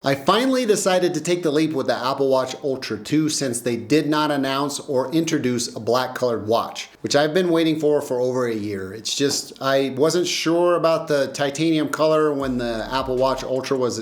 I finally decided to take the leap with the Apple Watch Ultra 2 since they did not announce or introduce a black colored watch, which I've been waiting for over a year. It's just, I wasn't sure about the titanium color when the Apple Watch Ultra was,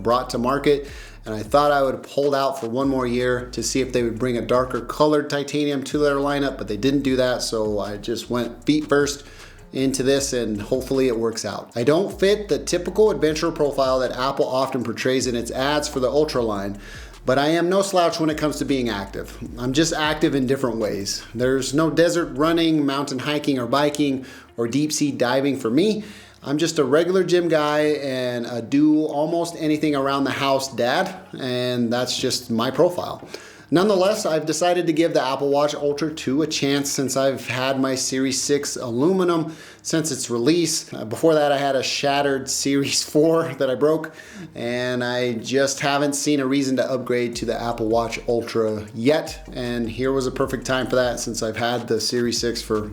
brought to market. And I thought I would hold out for one more year to see if they would bring a darker colored titanium to their lineup, but they didn't do that. So I just went feet first into this and hopefully it works out. I don't fit the typical adventurer profile that Apple often portrays in its ads for the Ultra line, but I am no slouch when it comes to being active. I'm just active in different ways. There's no desert running, mountain hiking or biking, or deep sea diving for me. I'm just a regular gym guy and a do almost anything around the house dad, and that's just my profile. Nonetheless, I've decided to give the Apple Watch Ultra 2 a chance since I've had my Series 6 aluminum since its release. Before that, I had a shattered Series 4 that I broke, and I just haven't seen a reason to upgrade to the Apple Watch Ultra yet. And here was a perfect time for that since I've had the Series 6 for,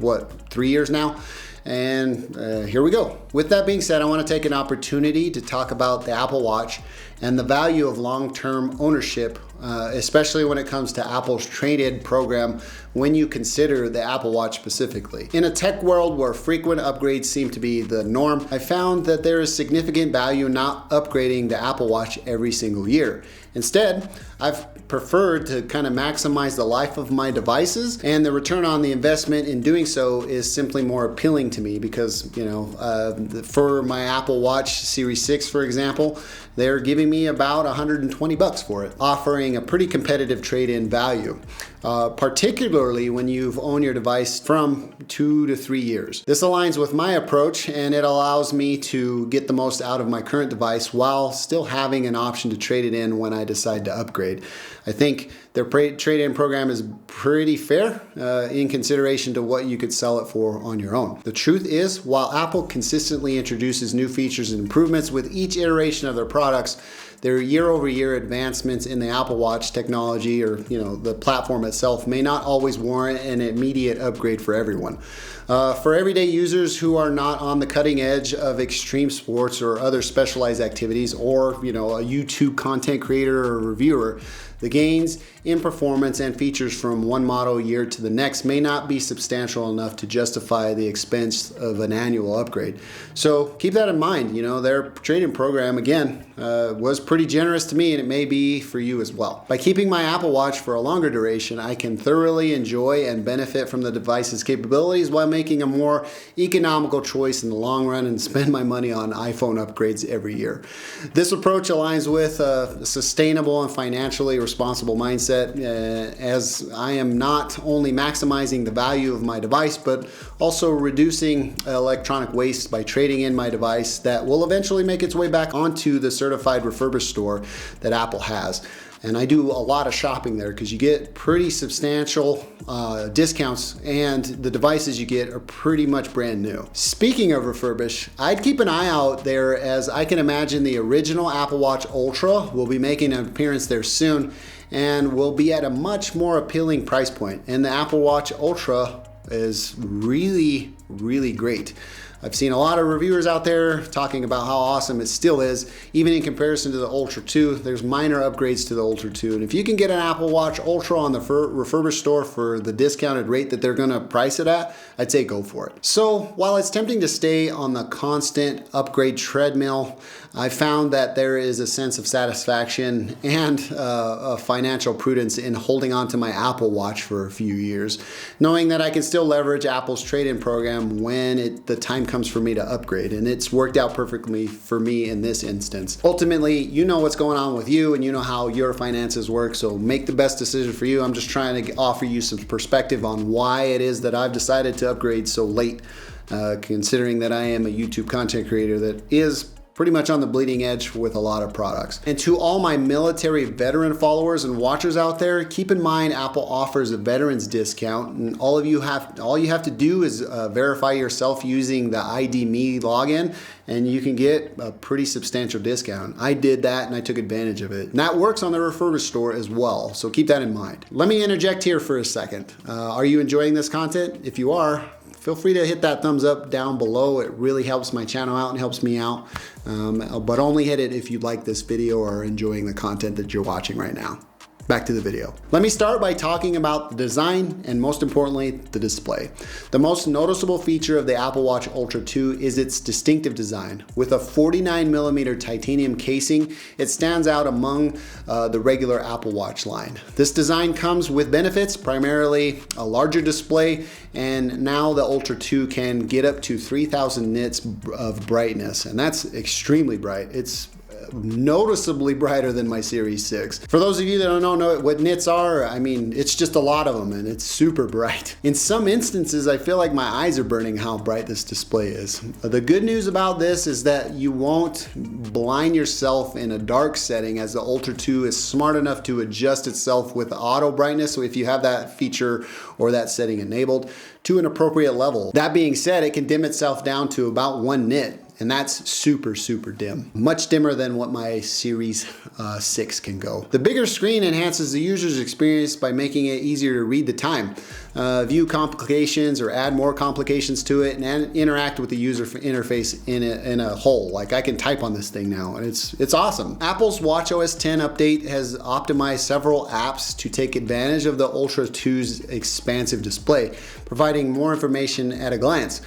3 years now? And here we go. With that being said, I want to take an opportunity to talk about the Apple Watch and the value of long-term ownership, especially when it comes to Apple's trade-in program when you consider the Apple Watch specifically. In a tech world where frequent upgrades seem to be the norm, I found that there is significant value not upgrading the Apple Watch every single year. Instead, I've preferred to kind of maximize the life of my devices, and the return on the investment in doing so is simply more appealing to me because, for my Apple Watch Series 6, for example, they're giving me about $120 for it, offering a pretty competitive trade-in value, particularly when you've owned your device from 2 to 3 years. This aligns with my approach, and it allows me to get the most out of my current device while still having an option to trade it in when I decide to upgrade. I think their trade-in program is pretty fair in consideration to what you could sell it for on your own. The truth is, while Apple consistently introduces new features and improvements with each iteration of their products, their year-over-year advancements in the Apple Watch technology or the platform itself may not always warrant an immediate upgrade for everyone. For everyday users who are not on the cutting edge of extreme sports or other specialized activities, or a YouTube content creator or reviewer, the gains in performance and features from one model year to the next may not be substantial enough to justify the expense of an annual upgrade. So keep that in mind. Their trade-in program, again, was pretty generous to me, and it may be for you as well. By keeping my Apple Watch for a longer duration, I can thoroughly enjoy and benefit from the device's capabilities while making a more economical choice in the long run and spend my money on iPhone upgrades every year. This approach aligns with a sustainable and financially responsible mindset, as I am not only maximizing the value of my device, but also reducing electronic waste by trading in my device that will eventually make its way back onto the certified refurbished store that Apple has. And I do a lot of shopping there because you get pretty substantial discounts, and the devices you get are pretty much brand new. Speaking of refurbished, I'd keep an eye out there, as I can imagine the original Apple Watch Ultra will be making an appearance there soon and will be at a much more appealing price point. And the Apple Watch Ultra is really, really great. I've seen a lot of reviewers out there talking about how awesome it still is, even in comparison to the Ultra 2. There's minor upgrades to the Ultra 2. And if you can get an Apple Watch Ultra on the refurbished store for the discounted rate that they're gonna price it at, I'd say go for it. So while it's tempting to stay on the constant upgrade treadmill, I found that there is a sense of satisfaction and a financial prudence in holding on to my Apple Watch for a few years, knowing that I can still leverage Apple's trade-in program when the time comes for me to upgrade, and it's worked out perfectly for me in this instance. Ultimately, you know what's going on with you, and you know how your finances work, so make the best decision for you. I'm just trying to offer you some perspective on why it is that I've decided to upgrade so late, considering that I am a YouTube content creator that is pretty much on the bleeding edge with a lot of products. And to all my military veteran followers and watchers out there, keep in mind Apple offers a veterans discount, and all you have to do is verify yourself using the ID Me login, and you can get a pretty substantial discount. I did that and I took advantage of it. And that works on the refurbished store as well, so keep that in mind. Let me interject here for a second. Are you enjoying this content? If you are, feel free to hit that thumbs up down below. It really helps my channel out and helps me out. But only hit it if you like this video or are enjoying the content that you're watching right now. Back to the video. Let me start by talking about the design and most importantly, the display. The most noticeable feature of the Apple Watch Ultra 2 is its distinctive design. With a 49mm titanium casing, it stands out among the regular Apple Watch line. This design comes with benefits, primarily a larger display, and now the Ultra 2 can get up to 3000 nits of brightness, and that's extremely bright. It's noticeably brighter than my Series 6. For those of you that don't know what nits are, I mean, it's just a lot of them and it's super bright. In some instances, I feel like my eyes are burning how bright this display is. The good news about this is that you won't blind yourself in a dark setting, as the Ultra 2 is smart enough to adjust itself with auto brightness. So if you have that feature or that setting enabled, to an appropriate level. That being said, it can dim itself down to about 1 nit. And that's super dim. Much dimmer than what my Series 6 can go. The bigger screen enhances the user's experience by making it easier to read the time, view complications or add more complications to it, and interact with the user interface in a whole. Like, I can type on this thing now, and it's awesome. Apple's watchOS 10 update has optimized several apps to take advantage of the Ultra 2's expansive display, providing more information at a glance.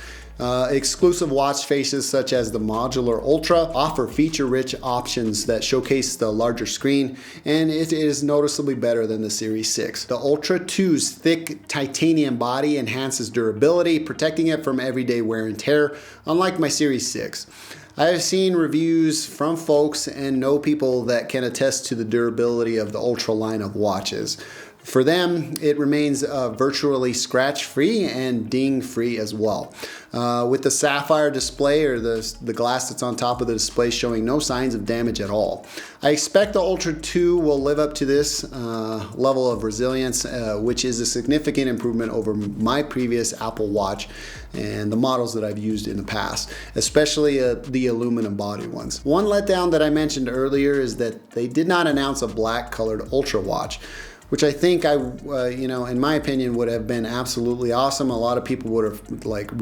Exclusive watch faces such as the Modular Ultra offer feature-rich options that showcase the larger screen, and it is noticeably better than the Series 6. The Ultra 2's thick titanium body enhances durability, protecting it from everyday wear and tear, unlike my Series 6. I have seen reviews from folks and know people that can attest to the durability of the Ultra line of watches. For them, it remains virtually scratch-free and ding-free as well. With the sapphire display, or the glass that's on top of the display, showing no signs of damage at all. I expect the Ultra 2 will live up to this level of resilience, which is a significant improvement over my previous Apple Watch and the models that I've used in the past, especially the aluminum body ones. One letdown that I mentioned earlier is that they did not announce a black colored Ultra watch, which I think in my opinion, would have been absolutely awesome. A lot of people would have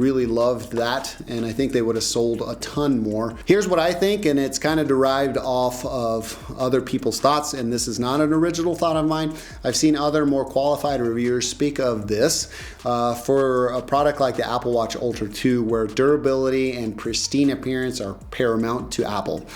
really loved that, and I think they would have sold a ton more. Here's what I think, and it's kind of derived off of other people's thoughts, and this is not an original thought of mine. I've seen other more qualified reviewers speak of this for a product like the Apple Watch Ultra 2, where durability and pristine appearance are paramount to Apple.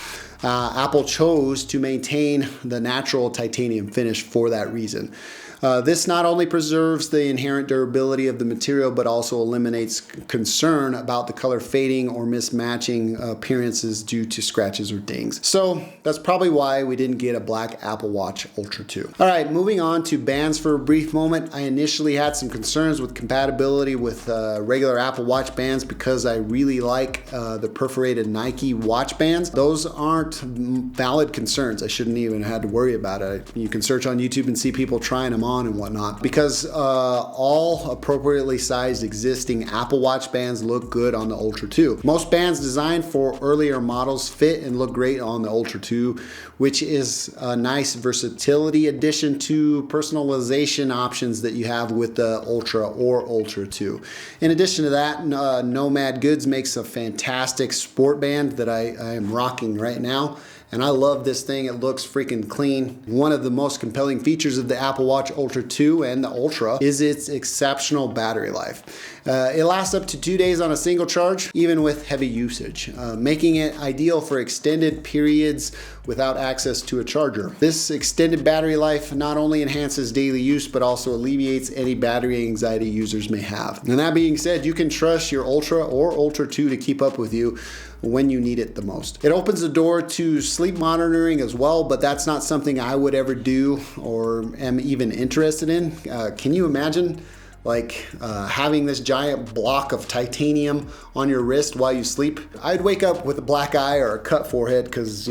Apple chose to maintain the natural titanium finish for that reason. This not only preserves the inherent durability of the material, but also eliminates concern about the color fading or mismatching appearances due to scratches or dings. So that's probably why we didn't get a black Apple Watch Ultra 2. All right, moving on to bands for a brief moment. I initially had some concerns with compatibility with regular Apple Watch bands because I really like the perforated Nike watch bands. Those aren't valid concerns. I shouldn't even have had to worry about it. You can search on YouTube and see people trying them on and whatnot, because all appropriately sized existing Apple Watch bands look good on the Ultra 2. Most bands designed for earlier models fit and look great on the Ultra 2, which is a nice versatility addition to personalization options that you have with the Ultra or Ultra 2. In addition to that, Nomad Goods makes a fantastic sport band that I am rocking right now. And I love this thing. It looks freaking clean. One of the most compelling features of the Apple Watch Ultra 2 and the Ultra is its exceptional battery life. It lasts up to 2 days on a single charge, even with heavy usage, making it ideal for extended periods without access to a charger. This extended battery life not only enhances daily use, but also alleviates any battery anxiety users may have. And that being said, you can trust your Ultra or Ultra 2 to keep up with you when you need it the most. It opens the door to sleep monitoring as well, but that's not something I would ever do or am even interested in. Can you imagine having this giant block of titanium on your wrist while you sleep? I'd wake up with a black eye or a cut forehead because,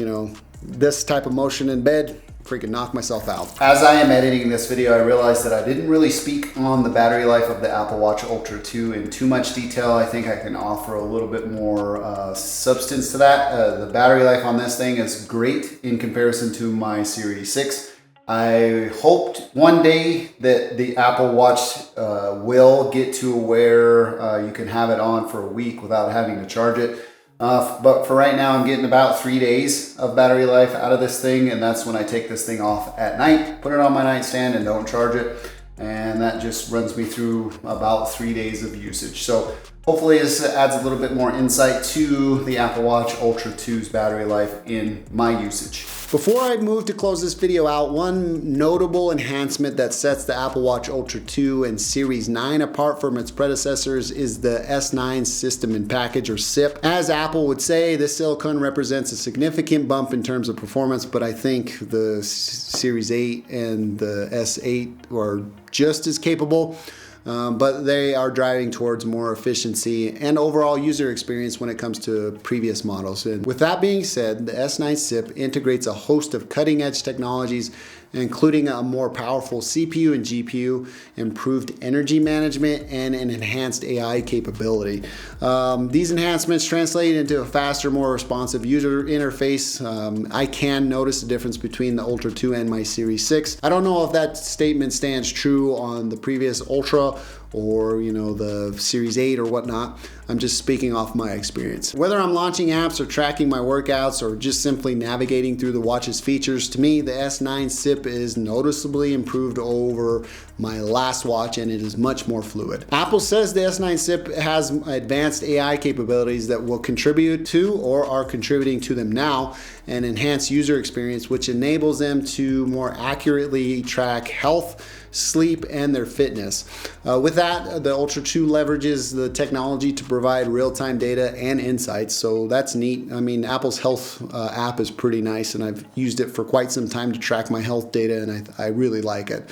this type of motion in bed, freaking knock myself out. As I am editing this video, I realized that I didn't really speak on the battery life of the Apple Watch Ultra 2 in too much detail. I think I can offer a little bit more substance to that. The battery life on this thing is great in comparison to my Series 6. I hoped one day that the Apple Watch will get to where you can have it on for a week without having to charge it. But for right now, I'm getting about 3 days of battery life out of this thing, and that's when I take this thing off at night, put it on my nightstand and don't charge it. And that just runs me through about 3 days of usage. So hopefully this adds a little bit more insight to the Apple Watch Ultra 2's battery life in my usage. Before I move to close this video out, one notable enhancement that sets the Apple Watch Ultra 2 and Series 9 apart from its predecessors is the S9 System in Package, or SIP. As Apple would say, this silicone represents a significant bump in terms of performance, but I think the Series 8 and the S8 are just as capable. But they are driving towards more efficiency and overall user experience when it comes to previous models. And with that being said, the S9 SIP integrates a host of cutting-edge technologies, including a more powerful CPU and GPU, improved energy management, and an enhanced AI capability. These enhancements translate into a faster, more responsive user interface. I can notice the difference between the Ultra 2 and my Series 6. I don't know if that statement stands true on the previous Ultra or the Series 8 or whatnot. I'm just speaking off my experience. Whether I'm launching apps or tracking my workouts or just simply navigating through the watch's features, to me the S9 SIP is noticeably improved over my last watch, and it is much more fluid. Apple says the S9 SIP has advanced AI capabilities that will contribute to or are contributing to them now and enhance user experience, which enables them to more accurately track health, sleep, and their fitness. With that, the Ultra 2 leverages the technology to provide real-time data and insights, so that's neat. I mean, Apple's health app is pretty nice, and I've used it for quite some time to track my health data, and I really like it.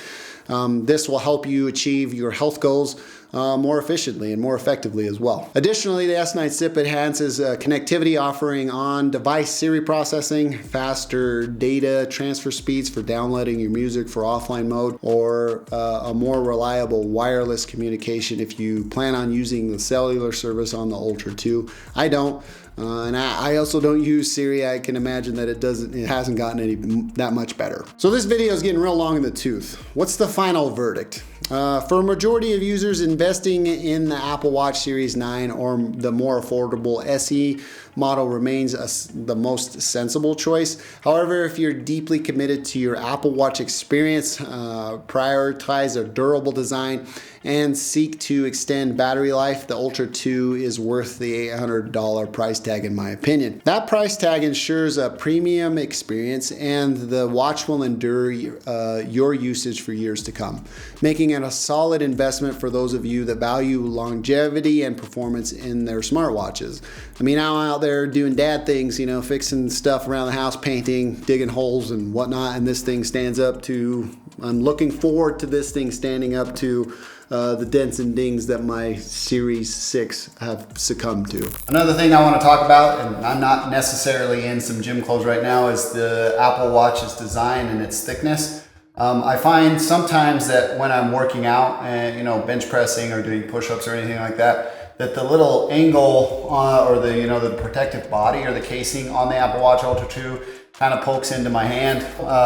This will help you achieve your health goals more efficiently and more effectively as well. Additionally, the S9 SIP enhances connectivity, offering on-device Siri processing, faster data transfer speeds for downloading your music for offline mode, or a more reliable wireless communication if you plan on using the cellular service on the Ultra 2. I don't. And I also don't use Siri. I can imagine that it hasn't gotten that much better. So this video is getting real long in the tooth. What's the final verdict? For a majority of users, investing in the Apple Watch Series 9 or the more affordable SE model remains the most sensible choice. However, if you're deeply committed to your Apple Watch experience, prioritize a durable design, and seek to extend battery life, the Ultra 2 is worth the $800 price tag in my opinion. That price tag ensures a premium experience, and the watch will endure your usage for years to come, making it a solid investment for those of you that value longevity and performance in their smartwatches. I mean, I'm out there doing dad things, fixing stuff around the house, painting, digging holes and whatnot, and this thing stands up to, I'm looking forward to this thing standing up to the dents and dings that my Series 6 have succumbed to. Another thing I want to talk about, and I'm not necessarily in some gym clothes right now, is the Apple Watch's design and its thickness. I find sometimes that when I'm working out and bench pressing or doing push-ups or anything like that, that the little angle or the protective body or the casing on the Apple Watch Ultra 2 kind of pokes into my hand.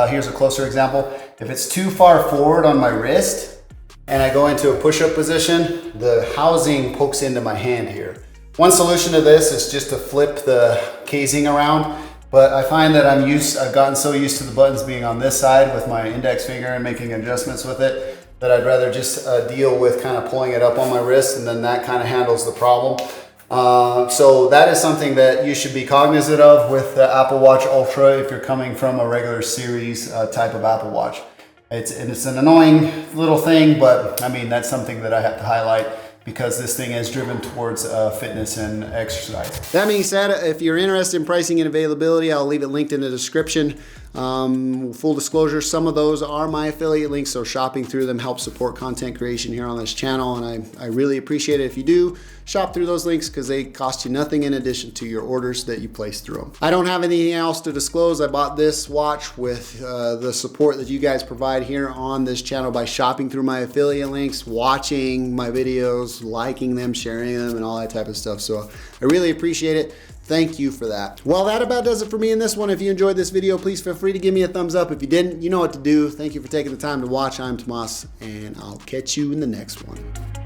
Here's a closer example. If it's too far forward on my wrist and I go into a push-up position, the housing pokes into my hand here. One solution to this is just to flip the casing around, but I find that I've gotten so used to the buttons being on this side with my index finger and making adjustments with it that I'd rather just deal with kind of pulling it up on my wrist, and then that kind of handles the problem. So that is something that you should be cognizant of with the Apple Watch Ultra if you're coming from a regular series type of Apple Watch. It's an annoying little thing, but I mean, that's something that I have to highlight because this thing is driven towards fitness and exercise. That being said, if you're interested in pricing and availability, I'll leave it linked in the description. Full disclosure, some of those are my affiliate links, so shopping through them helps support content creation here on this channel, and I really appreciate it if you do shop through those links because they cost you nothing in addition to your orders that you place through them. I don't have anything else to disclose. I bought this watch with the support that you guys provide here on this channel by shopping through my affiliate links, watching my videos, liking them, sharing them, and all that type of stuff. So I really appreciate it. thank you for that. Well, that about does it for me in this one. If you enjoyed this video, please feel free to give me a thumbs up. If you didn't, you know what to do. Thank you for taking the time to watch. I'm Tomas, and I'll catch you in the next one.